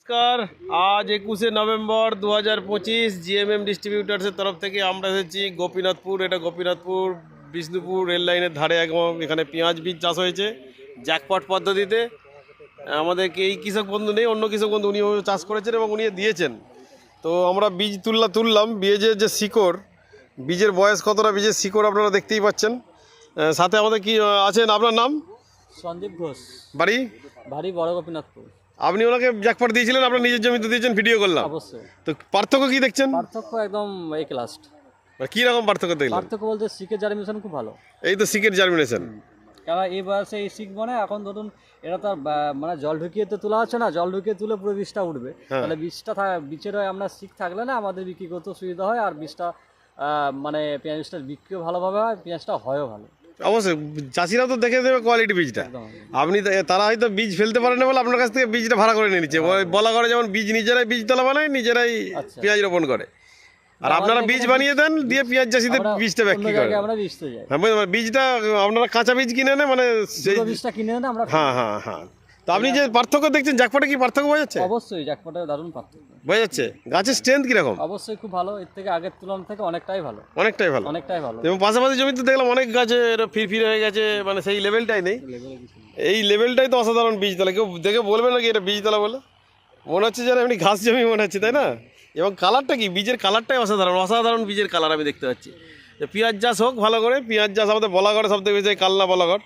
নমস্কার। আজ 21শে November 2025 GMm ডিস্ট্রিবিউটার্সের তরফ থেকে আমরা এসেছি গোপীনাথপুর। এটা গোপীনাথপুর বিষ্ণুপুর রেল লাইনের ধারে একদম। এখানে পেঁয়াজ বীজ চাষ হয়েছে জ্যাকপট পদ্ধতিতে। আমাদেরকে এই কৃষক বন্ধু নেই, অন্য কৃষক বন্ধু, উনি চাষ করেছেন এবং উনি দিয়েছেন। তো আমরা বীজ তুললাম। বীজের যে শিকড়, বীজের বয়স কতটা, বীজের শিকড় আপনারা দেখতেই পাচ্ছেন। সাথে আমাদের কি আছেন, আপনার নাম? সন্দীপ ঘোষ, বাড়ি বড় গোপীনাথপুর। আপনি ওনাকে জ্যাকপট দিয়েছিলেন, আপনার নিজের জমিতে দিয়েছেন, ভিডিও করলাম। অবশ্যই তো পার্থক্য কি দেখছেন? পার্থক্য একদম এই ক্লাস্ট। কি রকম পার্থক্য দেখলেন? পার্থক্য বলতে সিকের জার্মিনেশন খুব ভালো। এই তো সিকের জার্মিনেশন। কারণ এই বয়সে এই সিক মানে এখন ধরুন এটা তো মানে জল ঢুকিয়ে তো তোলা হচ্ছে না, জল ঢুকিয়ে তুলে পুরো বীজটা উঠবে। তাহলে বীজটা বীজের আমরা সিক থাকলে না আমাদের বিক্রি করতেও সুবিধা হয়, আর বীজটা মানে পেঁয়াজটা বিক্রিও ভালোভাবে হয়, পেঁয়াজটা হয়ও ভালো। অবশ্যই চাষিরা তো দেখে দেবে কোয়ালিটি বীজটা। আপনি তারা হয়তো বীজ ফেলতে পারেন না বলে আপনার কাছ থেকে বীজটা ভাড়া করে নিয়ে নিচ্ছে। বলা করে যেমন বীজ নিজেরাই বীজতলা বানায়, নিজেরাই পেঁয়াজ রোপণ করে, আর আপনারা বীজ বানিয়ে দেন, দিয়ে পেঁয়াজ চাষিদের বীজটা বিক্রি করেন। হ্যাঁ, বীজটা আপনারা কাঁচা বীজ কিনে নেন, মানে বীজটা কিনে নেন আমরা। হ্যাঁ হ্যাঁ হ্যাঁ। তো আপনি যে পার্থক্য দেখছেন, জ্যাকপটে কি পার্থক্য বোঝা যাচ্ছে? অবশ্যই জ্যাকপটে দারুণ পার্থক্য বোঝা যাচ্ছে। গাছের স্ট্রেংথ কিরকম? অবশ্যই খুব ভালো, এর থেকে আগের তুলনা থেকে অনেকটাই ভালো। অনেকটাই ভালো, অনেকটাই ভালো। এবং পাশাপাশি জমিতে দেখলাম অনেক গাছে ফিরফিরে হয়ে গেছে, মানে সেই লেভেলটাই নেই। এই লেভেলটাই তো অসাধারণ বীজতলা। কেউ দেখে বলবে নাকি এটা বীজতলা বলে? মনে হচ্ছে যেন এমনি ঘাস জমি মনে হচ্ছে, তাই না? এবং কালারটা কি, বীজের কালারটাই অসাধারণ। অসাধারণ বীজের কালার আমি দেখতে পাচ্ছি। পেঁয়াজ চাষ হোক ভালো করে, পেঁয়াজ চাষ আমাদের বলাগড়ে সব থেকে বেশি, কালনা বলাগড়।